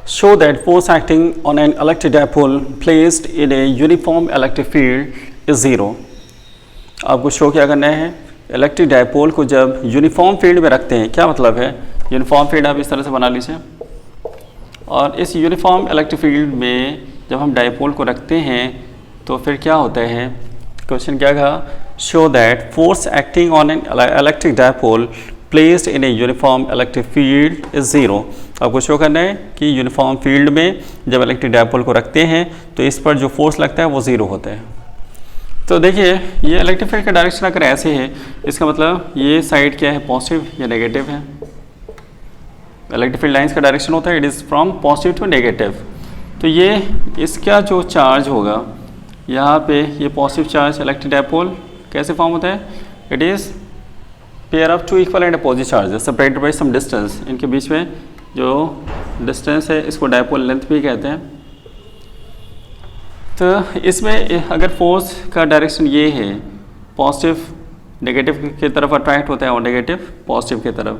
show that force acting on an electric dipole placed in a uniform electric field is zero। आपको show क्या करना है, electric dipole को जब uniform field में रखते हैं, क्या मतलब है, यूनिफॉर्म फील्ड आप इस तरह से बना लीजिए, और इस यूनिफॉर्म इलेक्ट्रिक फील्ड में जब हम डायपोल को रखते हैं तो फिर क्या होता है, क्वेश्चन क्या कहा, show that force acting on an electric dipole placed in a uniform electric field is zero. आपको शो करना है कि यूनिफॉर्म फील्ड में जब इलेक्ट्रिक डायपोल को रखते हैं तो इस पर जो फोर्स लगता है वो ज़ीरो होता है। तो देखिए ये इलेक्ट्रिक फील्ड का डायरेक्शन अगर ऐसे है, इसका मतलब ये साइड क्या है, पॉजिटिव या नेगेटिव है। इलेक्ट्रिक फील्ड लाइंस का डायरेक्शन होता है it is from positive to negative. तो ये इसका जो चार्ज होगा यहाँ पे, ये पॉजिटिव चार्ज इलेक्ट्रिक डायपोल कैसे फॉर्म होता है, it is pair of two equal and opposite charges separated by some distance. इनके बीच में जो डिस्टेंस है इसको डायपोल लेंथ भी कहते हैं। तो इसमें अगर फोर्स का डायरेक्शन ये है, पॉजिटिव नेगेटिव की तरफ अट्रैक्ट होता है और नेगेटिव पॉजिटिव की तरफ,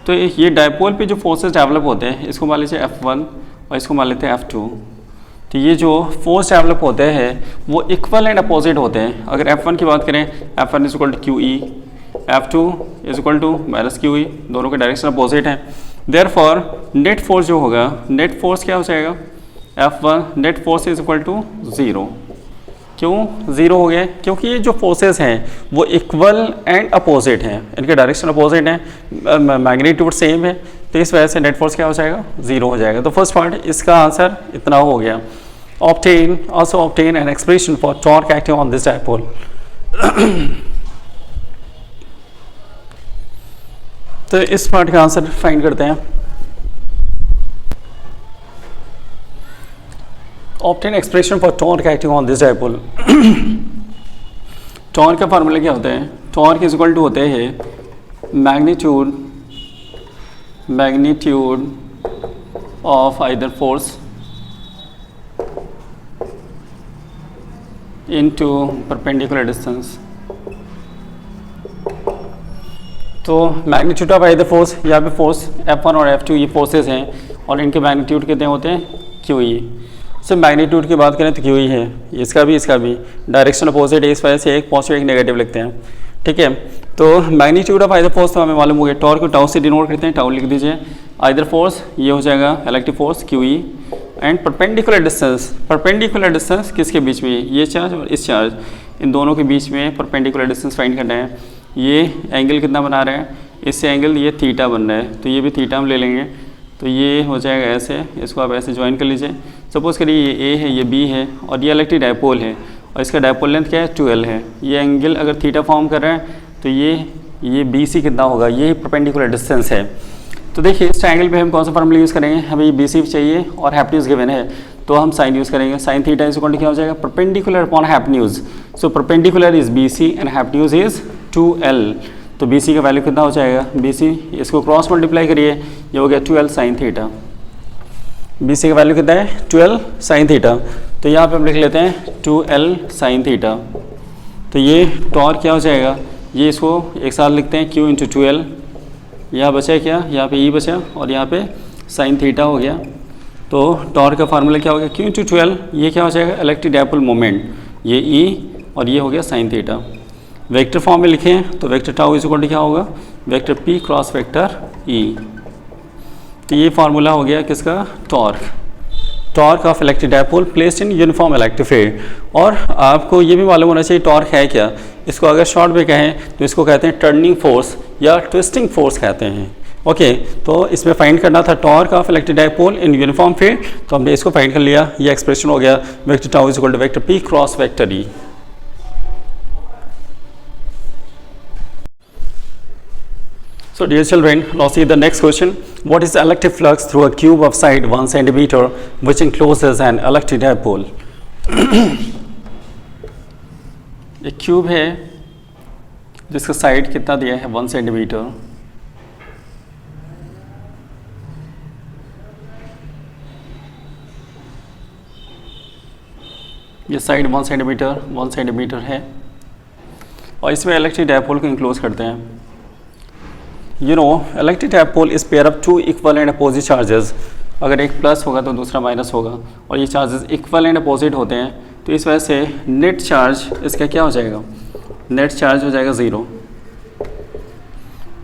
तो ये डायपोल पे जो फोर्सेस डेवलप होते हैं इसको मान लीजिए F1 और इसको मान लेते हैं F2। तो ये जो फोर्स डेवलप होते हैं वो इक्वल एंड अपोजिट होते हैं। अगर F1 की बात करें, F1 is equal to QE, F2 is equal to minus QE, दोनों के डायरेक्शन अपोजिट हैं। देयरफॉर नेट फोर्स जो होगा, नेट फोर्स क्या हो जाएगा, F1 net force is equal to zero. क्यों ज़ीरो हो गया, क्योंकि ये जो फोर्सेस हैं वो इक्वल एंड अपोजिट हैं, इनके डायरेक्शन अपोजिट हैं, मैग्नीट्यूड सेम है, तो इस वजह से नेट फोर्स क्या हो जाएगा, ज़ीरो हो जाएगा। तो फर्स्ट पार्ट इसका आंसर इतना हो गया। Obtain an expression for torque acting on this dipole. तो इस पार्ट का आंसर फाइंड करते हैं। Obtain expression for torque acting on this dipole. Torque का फार्मूला क्या होता है, टॉर्क इज इक्वल टू होते हैं magnitude of either force into perpendicular distance. तो मैग्नीट्यूड ऑफ आइदर फोर्स, यहाँ पे फोर्स F1 और F2 ये फोर्सेस हैं और इनके मैग्नीट्यूड कितने होते हैं, QE। सिर्फ मैग्नीट्यूड की बात करें तो QE है, इसका भी डायरेक्शन अपोजिट है, इस वजह से एक पॉजिटिव एक नेगेटिव लिखते हैं, ठीक है। तो मैग्नीट्यूड ऑफ आइदर फोर्स तो हमें मालूम हो गया, टॉर्क को टाउ से डिनोट करते हैं, टाउ लिख दीजिए। आइदर फोर्स ये हो जाएगा electric force QE, and perpendicular distance किसके बीच में, ये चार्ज और इस चार्ज, इन दोनों के बीच में परपेंडिकुलर डिस्टेंस फाइंड करना है। ये एंगल कितना बना रहा है, इससे एंगल ये थीटा बन रहा है, तो ये भी थीटा हम ले लेंगे। तो ये हो जाएगा ऐसे, इसको आप ऐसे ज्वाइन कर लीजिए। सपोज़ करिए ये A है, ये B है और ये इलेक्ट्रिक डायपोल है और इसका डायपोल लेंथ क्या है, 12 है। ये एंगल अगर थीटा फॉर्म कर रहा है तो ये BC कितना होगा, ये परपेंडिकुलर डिस्टेंस है। तो देखिए इस ट्रायंगल पे हम कौन सा फार्मूला यूज़ करेंगे, हमें ये BC चाहिए और हैप्न्यूज़ गिवन है तो हम साइन यूज़ करेंगे। Sine theta is equal to क्या हो जाएगा, perpendicular upon hypotenuse. So perpendicular is BC and hypotenuse is 2L। तो BC का वैल्यू कितना हो जाएगा, BC इसको क्रॉस मल्टीप्लाई करिए, ये हो गया 12 साइन थीटा। BC का वैल्यू कितना है, 12 साइन थीटा। तो यहाँ पे हम लिख लेते हैं 2L साइन थीटा। तो ये टॉर्क क्या हो जाएगा, ये इसको एक साथ लिखते हैं Q इंटू 2L। यहाँ बचा क्या, यहाँ पे E बचा और यहाँ पे साइन थीटा हो गया। तो टॉर्क का फार्मूला क्या हो गया, Q इंटू 12, ये क्या हो जाएगा, इलेक्ट्रिक डायपोल मोमेंट, ये E और ये हो गया साइन थीटा। वेक्टर फॉर्म में लिखें तो vector tau is equal to क्या होगा, vector P cross vector E। तो ये फार्मूला हो गया किसका, torque of electric dipole placed in uniform electric field. और आपको ये भी मालूम होना चाहिए टॉर्क है क्या, इसको अगर शॉर्ट में कहें तो इसको कहते हैं टर्निंग फोर्स या ट्विस्टिंग फोर्स कहते हैं। ओके, तो इसमें फाइंड करना था torque of electric dipole in uniform field, तो हमने इसको फाइंड कर लिया। ये एक्सप्रेशन हो गया vector tau is equal to vector P cross vector E। So dear children, now see the next question. What is the electric flux through a cube of side 1 centimeter which encloses an electric dipole? एक cube है जिसका side कितना दिया है, 1 centimetre. ये side 1 centimetre है और इसमें इलेक्ट्रिक डायपोल को इंक्लोज करते हैं। You know, electric dipole is pair of two equal and opposite charges अगर एक प्लस होगा तो दूसरा माइनस होगा, और ये चार्जेस इक्वल एंड अपोजिट होते हैं, तो इस वजह से नेट चार्ज इसका क्या हो जाएगा, नेट चार्ज हो जाएगा 0,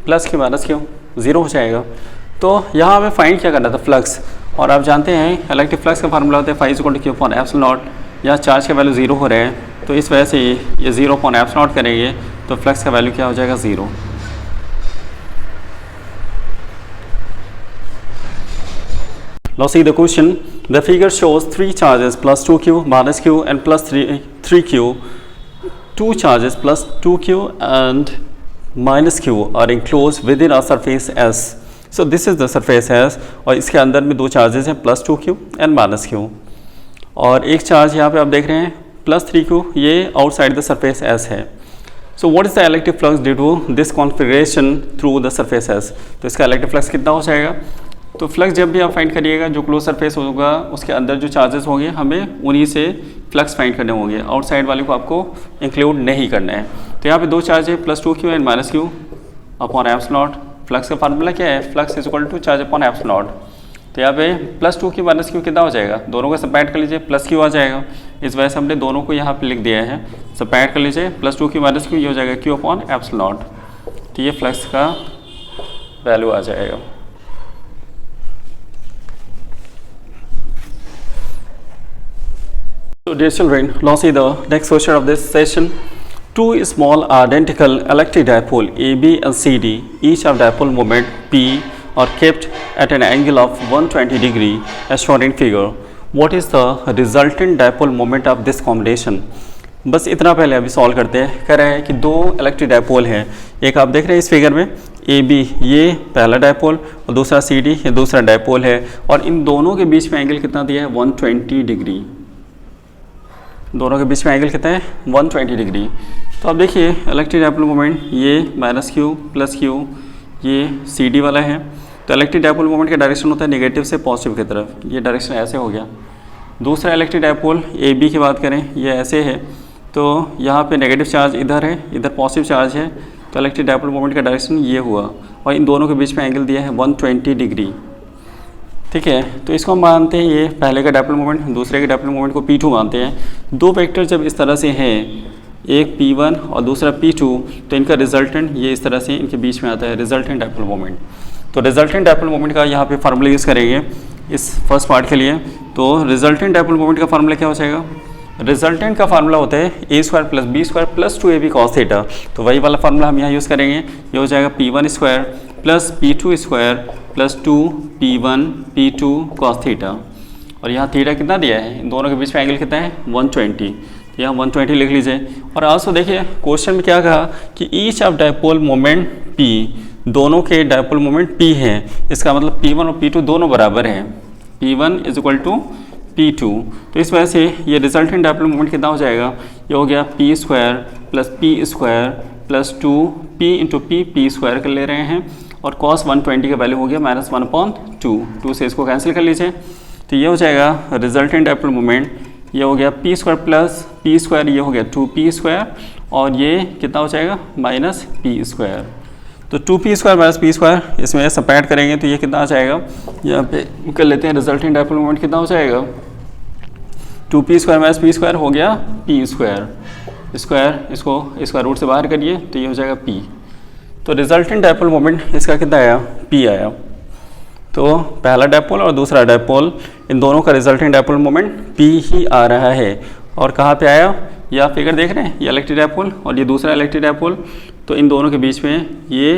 प्लस क्यू माइनस क्यू 0 हो जाएगा। तो यहाँ हमें फाइंड क्या करना था, फ्लक्स, और आप जानते हैं इलेक्ट्रिक फ्लक्स का फार्मूला होता है φ=q/ε0। यहाँ चार्ज का वैल्यू 0 हो रहा है, तो इस वजह से ये 0/ε0 करेंगे तो फ्लक्स का वैल्यू क्या हो जाएगा, 0। Now see the question. The figure shows 3 charges plus 2q minus q and plus 3q. 2 charges plus 2q and minus q are enclosed within a surface S. So this is the surface S, और इसके अंदर में 2 charges हैं plus 2q and minus q, और एक charge यहाँ पे आप देख रहे हैं प्लस 3q, ये आउटसाइड द सरफेस S है। So what is the electric flux due to this configuration through the surface S? तो इसका इलेक्ट्रिक फ्लक्स कितना हो जाएगा, तो फ्लक्स जब भी आप फाइंड करिएगा, जो क्लोज सरफेस होगा उसके अंदर जो चार्जेस होंगे हमें उन्हीं से फ्लक्स फाइंड करने होंगे, आउटसाइड वाले को आपको इंक्लूड नहीं करना है। तो यहाँ पे 2 चार्ज है plus 2q and minus q upon epsilon. Flux का फार्मूला क्या है, flux is equal to charge upon epsilon. तो यहाँ पे प्लस 2q माइनस q कितना हो जाएगा, दोनों को सबट्रैक्ट कर लीजिए, प्लस q आ जाएगा, इस वजह से हमने दोनों को यहाँ पे लिख दिया है, सबट्रैक्ट कर लीजिए, प्लस 2q माइनस q ये हो जाएगा q अपॉन एप्सिलॉन। तो ये फ्लक्स का वैल्यू आ जाएगा। So dear children, now see the next question of this session. 2 small identical electric dipole AB and CD, each have dipole moment P, are kept at an angle of 120 degree as shown in figure. What is the resultant dipole moment of this combination? बस इतना पहले अभी solve करते हैं। कह रहे हैं कि 2 इलेक्ट्रिक डायपोल हैं, एक आप देख रहे हैं इस फिगर में AB, ये पहला डायपोल, और दूसरा CD, ये दूसरा डायपोल है, और इन दोनों के बीच में एंगल कितना दिया है, 120 डिग्री। दोनों के बीच में एंगल कितना है, 120 डिग्री। तो अब देखिए इलेक्ट्रिक डायपोल मोमेंट ये माइनस क्यू प्लस क्यू, ये CD वाला है। तो इलेक्ट्रिक डायपोल मोमेंट का डायरेक्शन होता है नेगेटिव से पॉजिटिव की तरफ, ये डायरेक्शन ऐसे हो गया। दूसरा इलेक्ट्रिक डायपोल AB की बात करें, ये ऐसे है, तो यहाँ पे नेगेटिव चार्ज इधर है, इधर पॉजिटिव चार्ज है, तो इलेक्ट्रिक डायपोल मोमेंट का डायरेक्शन ये हुआ, और इन दोनों के बीच में एंगल दिया है 120 डिग्री। ठीक है, तो इसको हम मानते हैं ये पहले का डायपोल मोमेंट, दूसरे के डायपोल मोमेंट को P2 मानते हैं। 2 वेक्टर जब इस तरह से हैं, एक P1 और दूसरा P2, तो इनका रिजल्टेंट ये इस तरह से इनके बीच में आता है, रिजल्टेंट डायपोल मोमेंट। तो रिजल्टेंट डायपोल मोमेंट का यहाँ पे फार्मूला यूज़ करेंगे इस फर्स्ट पार्ट के लिए। तो रिजल्टेंट डायपोल मोमेंट का फार्मूला क्या हो जाएगा, रिजल्टेंट का फार्मूला होता है a² + b² + 2ab cos theta. तो वही वाला फार्मूला हम यहाँ यूज़ करेंगे, ये हो जाएगा P1² + P2² + 2p1 p2 cos theta, और यहाँ थीटा कितना दिया है, इन दोनों के बीच में एंगल कितना है, 120। तो यहाँ 120 लिख लीजिए। और आंसर देखिए क्वेश्चन में क्या कहा कि each of dipole moment P, दोनों के डायपोल मोमेंट P हैं, इसका मतलब P1 और P2 दोनों बराबर हैं, P1 = P2। तो इस वजह से ये रिजल्टेंट डायपोल मोमेंट कितना हो जाएगा, ये हो गया p² + p² + 2p × p² कर ले रहे हैं, और cos 120 का वैल्यू हो गया -1/2, 2 से इसको कैंसिल कर लीजिए। तो ये हो जाएगा रिजल्टेंट डायपोल मोमेंट, ये हो गया p² + p², ये हो गया 2p², और ये कितना हो जाएगा -p²। तो 2p² - p², इसमें सब्ट्रैक्ट करेंगे तो ये कितना आ जाएगा, यहाँ पे कर लेते हैं, रिजल्टेंट डायपोल मोमेंट कितना हो जाएगा, 2p² - p² हो गया p², स्क्वायर इसको स्क्वायर रूट से बाहर करिए तो ये हो जाएगा p। तो रिजल्टेंट डायपोल मोमेंट इसका कितना आया, p आया। तो पहला डायपोल और दूसरा डायपोल, इन दोनों का रिजल्टेंट डायपोल मोमेंट p ही आ रहा है। और कहाँ पे आया, ये आप फिगर देख रहे हैं, ये इलेक्ट्रिक डायपोल और ये दूसरा इलेक्ट्रिक डायपोल, तो इन दोनों के बीच में ये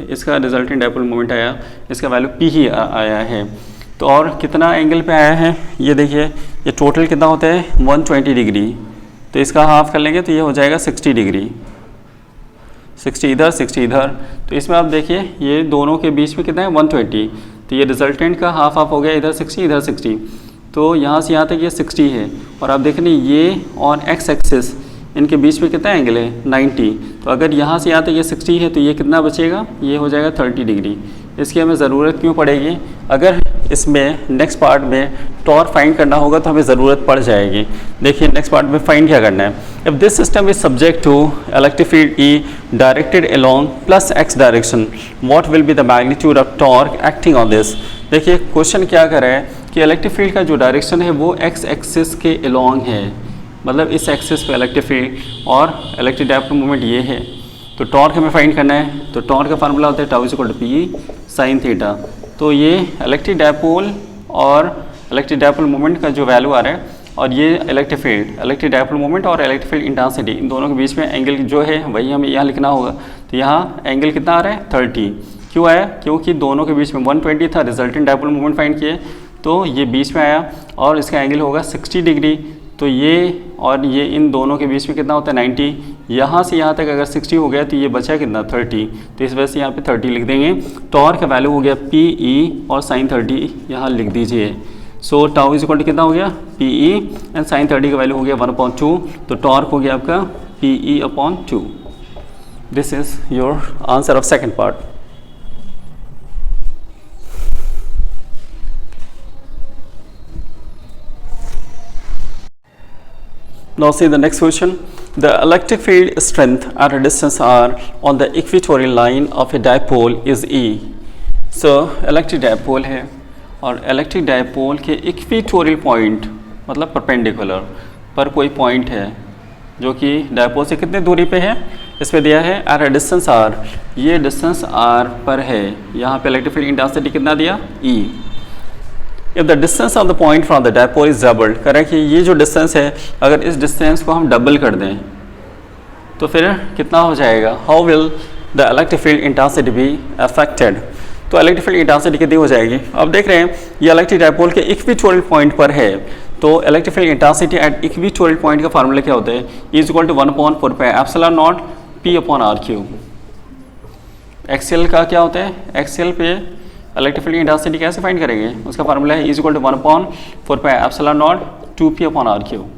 इसका रिजल्टेंट डायपोल मोमेंट आया, इसका वैल्यू p ही आया है। तो और कितना एंगल पे आया है, ये देखिए, ये टोटल कितना होता है 120 डिग्री, तो इसका हाफ कर लेंगे तो ये हो जाएगा 60 डिग्री, 60 इधर 60 इधर। तो इसमें आप देखिए ये दोनों के बीच में कितना है 120, तो ये रिजल्टेंट का हाफ हाफ हो गया, इधर 60 इधर 60, तो यहाँ से यहाँ तक ये 60 है। और आप देख रहे हैं ये और एक्स एक्सिस इनके बीच में कितना एंगल है 90, तो अगर यहाँ से यहाँ तक ये 60 है तो ये कितना बचेगा, ये हो जाएगा 30 डिग्री। इसकी हमें ज़रूरत क्यों पड़ेगी, अगर इसमें नेक्स्ट पार्ट में टॉर्क फाइंड करना होगा तो हमें ज़रूरत पड़ जाएगी। देखिए नेक्स्ट पार्ट में फाइंड क्या करना है, if this system is subject to electric field E directed along +x direction, what will be the magnitude of torque acting on this. देखिए क्वेश्चन क्या कर रहा है कि इलेक्ट्रिक फील्ड का जो डायरेक्शन है वो एक्स एक्सिस के अलोंग है, मतलब इस एक्सिस पे इलेक्ट्रिक फील्ड और इलेक्ट्रिक डायपोल मोमेंट ये है। तो टॉर्क हमें फाइंड करना है, तो टॉर्क का फार्मूला होता है tau is equal to P sine theta. तो ये इलेक्ट्रिक डायपोल और इलेक्ट्रिक डायपोल मोमेंट का जो वैल्यू आ रहा है और ये इलेक्ट्रिक डायपोल मोमेंट और इलेक्ट्रिक फील्ड इंटेंसिटी, इन दोनों के बीच में एंगल जो है वही हमें यहाँ लिखना होगा। तो यहाँ एंगल कितना आ रहा है 30। क्यों आया? क्योंकि दोनों के बीच में 120 था, रिजल्टेंट डायपोल मोमेंट फाइंड किए तो ये बीच में आया और इसका एंगल होगा 60 डिग्री। तो ये और ये इन दोनों के बीच में कितना होता है 90। यहाँ से यहाँ तक अगर 60 हो गया तो ये बचा कितना 30, तो इस वजह से यहाँ पे 30 लिख देंगे। टॉर्क का वैल्यू हो गया पी ई और साइन 30 यहाँ लिख दीजिए। So tau is equal to कितना हो गया पी ई एंड साइन 30 का वैल्यू हो गया 1/2। तो टॉर्क हो गया आपका P E upon 2। This is your answer of second part. Now see the next question. The electric field strength at a distance r on the equatorial line of a dipole is E. So electric dipole है और electric dipole के equatorial point मतलब perpendicular पर कोई point है जो कि dipole से कितने दूरी पे है, इस पे दिया है एट अ डिस्टेंस r। ये डिस्टेंस r पर है। यहाँ पे इलेक्ट्रिक फील्ड इंटेंसिटी कितना दिया E। If the distance of the point from the dipole is doubled, करें कि ये जो डिस्टेंस है अगर इस डिस्टेंस को हम डबल कर दें तो फिर कितना हो जाएगा, how will the electric field intensity be affected. तो इलेक्ट्रिक फील्ड इंटेंसिटी कितनी हो जाएगी। अब देख रहे हैं ये इलेक्ट्रिक डायपोल के इक्वेटोरियल पॉइंट पर है, तो electric field intensity at equatorial point का फार्मूला क्या होता है, is equal to 1/4 pi epsilon naught P upon R cube. Axial का क्या होता है, एक्सियल पे इलेक्ट्रिक फील्ड इंटेंसिटी कैसे फाइंड करेंगे, उसका फार्मूला है is equal to 1/4 pi epsilon naught 2p upon R cube.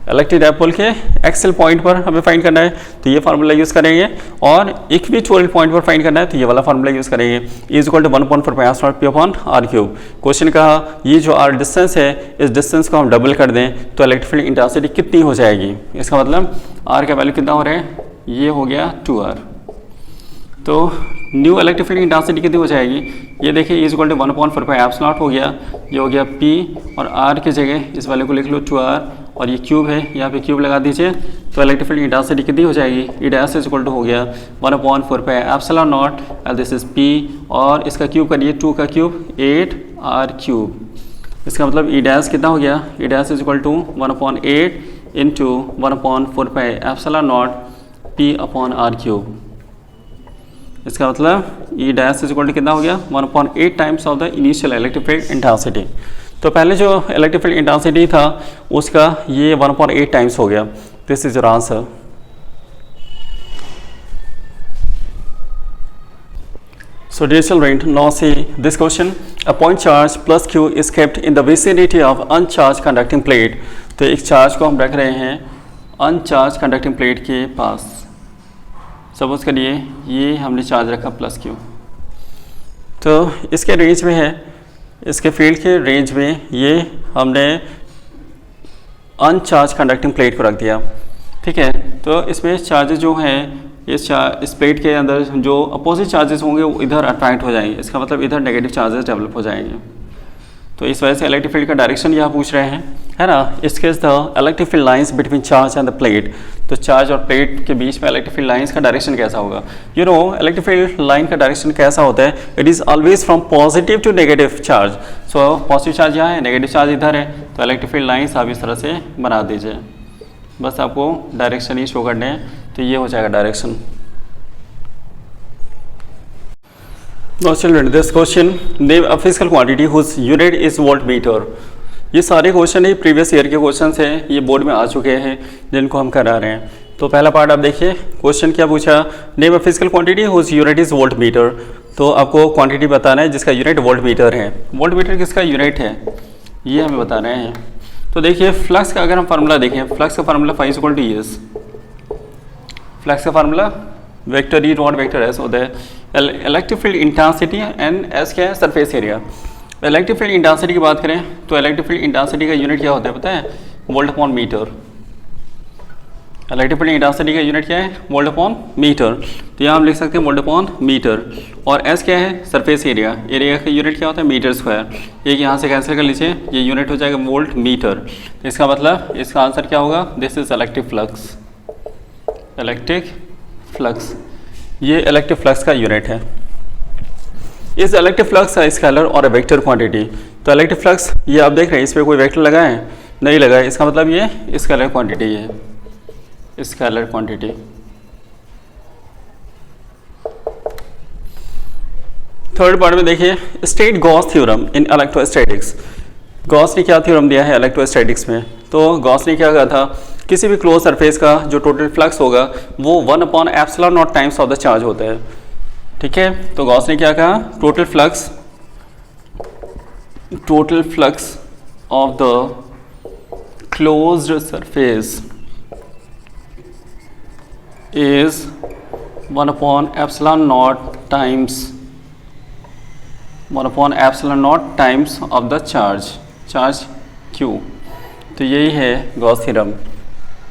Electric dipole के एक्सियल पॉइंट पर हमें फाइंड करना है तो ये फार्मूला यूज़ करेंगे, और इक्वेटोरियल पॉइंट पर फाइंड करना है तो ये वाला फार्मूला यूज़ करेंगे, is equal to 1/4 pi epsilon naught p upon R cube. Question कहा ये जो आर डिस्टेंस है इस डिस्टेंस को हम डबल कर दें तो इलेक्ट्रिक फील्ड इंटेंसिटी कितनी हो जाएगी। इसका मतलब आर का वैल्यू कितना हो रहा है, ये हो गया 2r। तो न्यू इलेक्ट्रिक फील्ड इंटेंसिटी कितनी हो जाएगी, ये देखिए is equal to 1/4 pi epsilon naught हो गया, ये हो गया p और r की जगह इस वाले को लिख लो 2r और ये क्यूब है यहाँ पे क्यूब लगा दीजिए। तो इलेक्ट्रिक फील्ड इंटेंसिटी कितनी हो जाएगी, E dash is equal to हो गया 1/4 pi epsilon naught and this is p और इसका क्यूब करिए 2 का क्यूब 8r क्यूब। इसका मतलब ई डैश कितना हो गया, E dash is equal to 1/8 into 1/4 pi epsilon naught p upon r cube. इसका मतलब E dash is equal to कितना हो गया 1/8 times of the initial electric field intensity. तो पहले जो इलेक्ट्रिक फील्ड इंटेंसिटी था उसका ये 1/8 टाइम्स हो गया। This is your answer. So dear children, now see this question. A point charge plus q is kept in the vicinity of uncharged conducting plate. तो एक चार्ज को हम रख रहे हैं अनचार्ज कंडक्टिंग प्लेट के पास। सपोज करिए ये हमने चार्ज रखा प्लस क्यू, तो इसके रेंज में है, इसके फील्ड के रेंज में ये हमने अनचार्ज कंडक्टिंग प्लेट को रख दिया, ठीक है। तो इसमें चार्जेस जो हैं इस प्लेट के अंदर जो अपोजिट चार्जेस होंगे वो इधर अट्रैक्ट हो जाएंगे, इसका मतलब इधर नेगेटिव चार्जेस डेवलप हो जाएंगे। तो इस वजह से इलेक्ट्रिक फील्ड का डायरेक्शन यहाँ पूछ रहे हैं, है ना। इसके the electric field lines between charge and the plate. तो चार्ज और प्लेट के बीच में इलेक्ट्रिक फील्ड लाइंस का डायरेक्शन कैसा होगा। You know electric field line का डायरेक्शन कैसा होता है, it is always from positive to negative charge. So positive charge यहाँ है, नेगेटिव चार्ज इधर है, तो इलेक्ट्रिक फील्ड लाइंस आप इस तरह से बना दीजिए, बस आपको डायरेक्शन ही शो करने हैं, तो ये हो जाएगा direction. Now children, this question, name a physical quantity whose unit is voltmeter। ये सारे क्वेश्चन ही प्रीवियस ईयर के क्वेश्चन हैं, ये बोर्ड में आ चुके हैं जिनको हम करा रहे हैं। तो पहला पार्ट आप देखिए, क्वेश्चन क्या पूछा, name a physical quantity whose unit is voltmeter. तो आपको क्वांटिटी बताना है जिसका यूनिट वोल्टमीटर है। वोल्टमीटर किसका यूनिट है ये हमें बता रहे हैं। तो देखिए फ्लक्स का अगर हम फार्मूला देखें, फ्लक्स का formula phi equal to S, flux का formula vector E dot vector S होता है। Electric field intensity and S क्या है, surface area. Electric field intensity की बात करें तो इलेक्ट्रिक फील्ड इंटेंसिटी का यूनिट क्या होता है पता है, volt upon metre. Electric field intensity का यूनिट क्या है? Volt upon metre. तो यहाँ हम लिख सकते हैं वोल्ट अपॉन मीटर। और एस क्या है? Surface area. एरिया का यूनिट क्या होता है? Metre square. एक यहाँ से कैंसिल कर लीजिए, ये यूनिट हो जाएगा वोल्ट मीटर। तो इसका मतलब इसका आंसर क्या होगा? This is electric flux. Electric flux, ये इलेक्ट्रिक फ्लक्स का यूनिट है। इस इलेक्ट्रिक फ्लक्स का स्केलर और वेक्टर क्वांटिटी। तो इलेक्ट्रिक फ्लक्स ये आप देख रहे हैं, इस पर कोई वेक्टर लगा है? नहीं लगा है। इसका मतलब ये स्केलर क्वांटिटी है, स्केलर क्वांटिटी। थर्ड पार्ट में देखिए, state Gauss theorem in electrostatics. Gauss ने क्या थ्योरम दिया है इलेक्ट्रोस्टैटिक्स में? तो गॉस ने क्या कहा था, किसी भी क्लोज सरफेस का जो टोटल फ्लक्स होगा वो 1/ε0 टाइम्स ऑफ द चार्ज होता है। ठीक है, तो गॉस ने क्या कहा, total flux of the closed surface is 1/ε0 times of the charge Q। तो यही है Gauss theorem.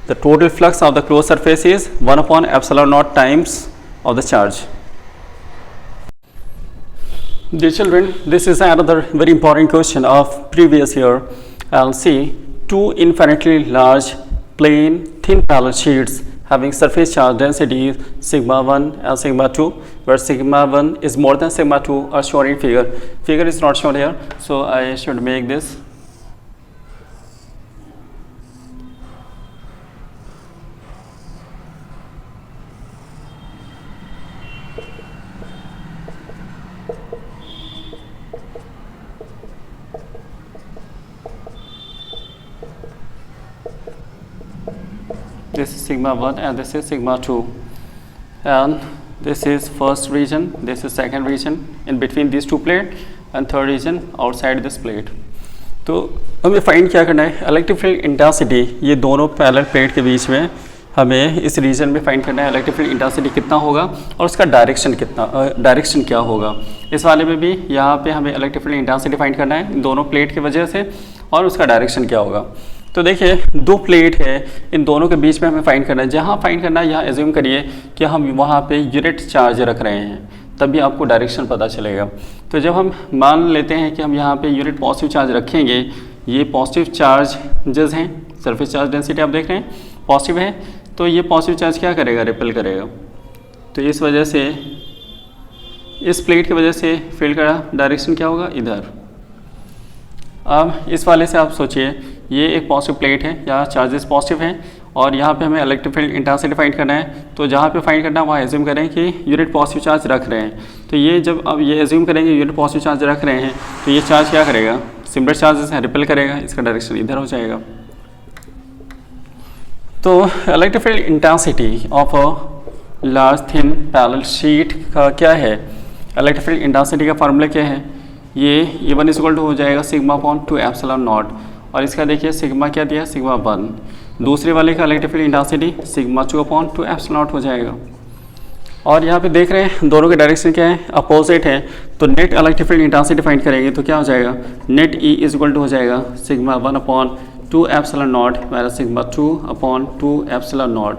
The total flux of the closed surface is 1/ε0 times of the charge। Dear children, this is another very important question of previous year. I'll see two infinitely large plain thin parallel sheets having surface charge density sigma 1 and sigma 2, where sigma 1 is more than sigma 2 are shown in figure. Figure is not shown here, so I should make this. This is sigma 1 and this is sigma 2, and this is first region, this is second region in between these two plates, and third region outside this plate। तो हमें find क्या करना है, electric field intensity, ये दोनों parallel plate के बीच में हमें इस रीजन में फाइंड करना है इलेक्ट्रिक फील्ड इंटेंसिटी कितना होगा और उसका डायरेक्शन क्या होगा। इस वाले में भी यहाँ पे हमें इलेक्ट्रिक फील्ड इंटेंसिटी फाइंड करना है दोनों प्लेट की वजह से, और उसका डायरेक्शन क्या होगा। तो देखिए, दो प्लेट है, इन दोनों के बीच में हमें फाइंड करना है। जहाँ फाइंड करना है यहाँ एज्यूम करिए कि हम वहाँ पे यूनिट चार्ज रख रहे हैं, तभी आपको डायरेक्शन पता चलेगा। तो जब हम मान लेते हैं कि हम यहाँ पे यूनिट पॉजिटिव चार्ज रखेंगे, ये पॉजिटिव चार्जेस हैं, सरफेस चार्ज डेंसिटी आप देख रहे हैं पॉजिटिव है, तो ये पॉजिटिव चार्ज क्या करेगा, रिपेल करेगा। तो इस वजह से, इस प्लेट की वजह से फील्ड का डायरेक्शन क्या होगा, इधर। अब इस वाले से आप सोचिए, ये एक पॉजिटिव प्लेट है, यहाँ चार्जेस पॉजिटिव हैं, और यहाँ पे हमें इलेक्ट्रिक फील्ड इंटेंसिटी फाइंड करना है। तो जहाँ पे फाइंड करना है वहाँ एज्यूम करें कि यूनिट पॉजिटिव चार्ज रख रहे हैं। तो ये जब अब ये एज्यूम करेंगे यूनिट पॉजिटिव चार्ज रख रहे हैं, तो ये चार्ज क्या करेगा, सिमिलर चार्जेस हैं, रिपेल करेगा, इसका डायरेक्शन इधर हो जाएगा। तो electric field intensity of a large thin parallel sheet का क्या है, इलेक्ट्रिक फील्ड इंटेंसिटी का फार्मूला क्या है, ये E1 इक्वल टू हो जाएगा सिग्मा अपॉन 2ε0, और इसका देखिए सिग्मा क्या दिया, सिग्मा 1। दूसरे वाले का electric field intensity sigma 2 upon 2ε0 हो जाएगा। और यहाँ पे देख रहे हैं दोनों के डायरेक्शन क्या है, अपोजिट है। तो net electric field intensity find करेंगे तो क्या हो जाएगा, net E is equal to हो जाएगा sigma 1 upon 2ε0 minus sigma 2 upon 2ε0।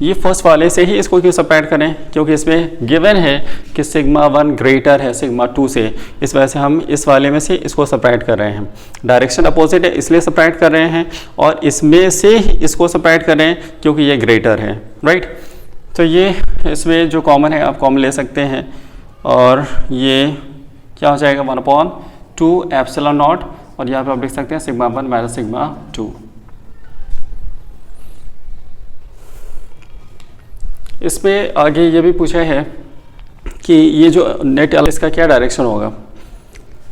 ये फर्स्ट वाले से ही इसको क्यों सेपरेट करें, क्योंकि इसमें गिवन है कि सिग्मा 1 ग्रेटर है सिग्मा 2 से, इस वजह से हम इस वाले में से इसको सेपरेट कर रहे हैं। डायरेक्शन अपोजिट है इसलिए सेपरेट कर रहे हैं, और इसमें से ही इसको सेपरेट कर रहे हैं क्योंकि ये ग्रेटर है, राइट। तो ये इसमें जो कॉमन है आप कॉमन ले सकते हैं, और ये क्या हो जाएगा 1/2ε0, और यहाँ पर आप लिख सकते हैं सिग्मा 1 माइनस सिग्मा 2। इसमें आगे ये भी पूछा है कि ये जो नेट इसका क्या डायरेक्शन होगा।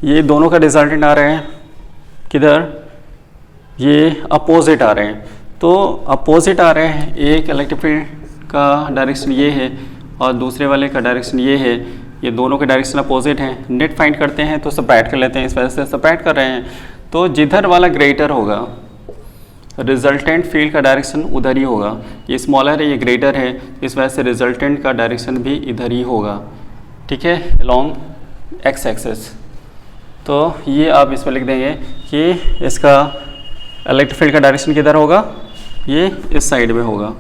ये दोनों का रिजल्टेंट आ रहे हैं किधर, ये अपोजिट आ रहे हैं। तो अपोजिट आ रहे हैं, एक इलेक्ट्रिक फील्ड का डायरेक्शन ये है और दूसरे वाले का डायरेक्शन ये है, ये दोनों के डायरेक्शन अपोजिट हैं। नेट फाइंड करते हैं तो सेपरेट कर लेते हैं, इस वजह से सेपरेट कर रहे हैं। तो जिधर वाला ग्रेटर होगा रिजल्टेंट फील्ड का डायरेक्शन उधर ही होगा। ये स्मॉलर है, ये ग्रेटर है, इस वजह से रिजल्टेंट का डायरेक्शन भी इधर ही होगा, ठीक है, अलॉन्ग एक्स एक्सिस। तो ये आप इसमें लिख देंगे कि इसका इलेक्ट्रिक फील्ड का डायरेक्शन किधर होगा, ये इस साइड में होगा,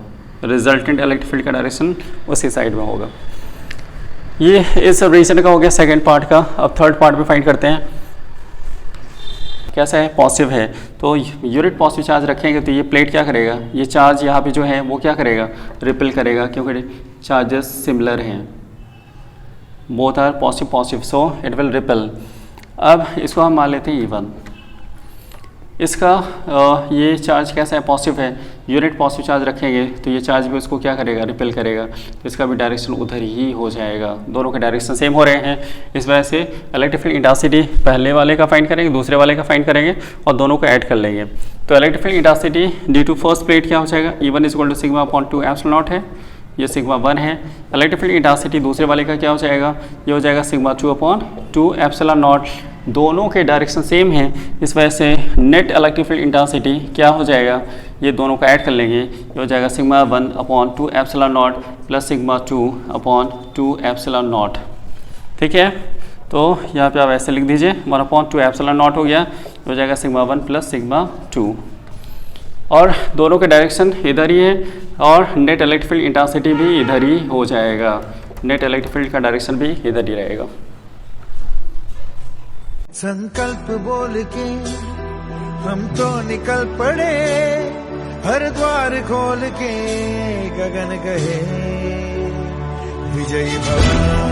रिजल्टेंट इलेक्ट्रिक फील्ड का डायरेक्शन उसी साइड में होगा। ये इस रीजन का हो गया सेकेंड पार्ट का। अब थर्ड पार्ट में फाइंड करते हैं कैसा है, पॉजिटिव है तो यूनिट पॉजिटिव चार्ज रखेंगे तो ये प्लेट क्या करेगा, ये चार्ज यहाँ पे जो है वो क्या करेगा, रिपेल करेगा, क्योंकि चार्जेस सिमिलर हैं, both are positive positive, so it will repel. अब इसको हम मान लेते हैं E1। इसका ये चार्ज कैसा है, पॉजिटिव है, यूनिट पॉजिटिव चार्ज रखेंगे तो ये चार्ज भी उसको क्या करेगा, रिपेल करेगा, तो इसका भी डायरेक्शन उधर ही हो जाएगा। दोनों के डायरेक्शन सेम हो रहे हैं, इस वजह से इलेक्ट्रिक फील्ड इंटेंसिटी पहले वाले का फाइंड करेंगे, दूसरे वाले का फाइंड करेंगे और दोनों को ऐड कर लेंगे। तो electric field intensity due to first plate क्या हो जाएगा, E1 equal to sigma upon 2 epsilon naught है, ये सिग्मा 1 है। इलेक्ट्रिक फील्ड इंटेंसिटी दूसरे वाले का क्या हो जाएगा, ये हो जाएगा सिग्मा 2 अपॉन 2 एप्सिलॉन नॉट। दोनों के डायरेक्शन सेम हैं, इस वजह से नेट इलेक्ट्रिक फील्ड इंटेंसिटी क्या हो जाएगा, ये दोनों को ऐड कर लेंगे, ये हो जाएगा sigma 1 upon 2 epsilon not plus sigma 2 upon 2 epsilon not. ठीक है, तो यहाँ पे आप ऐसे लिख दीजिए 1 अपॉन 2 एप्सिलॉन नॉट हो गया, ये हो जाएगा सिग्मा 1 प्लस सिग्मा 2, और दोनों के डायरेक्शन इधर ही है और नेट इलेक्ट्रिक फील्ड इंटेंसिटी भी इधर ही हो जाएगा, नेट इलेक्ट्रिक फील्ड का डायरेक्शन भी इधर ही रहेगा। संकल्प बोल के हम तो निकल पड़े, हर द्वार खोल के गगन कहे विजयी भव।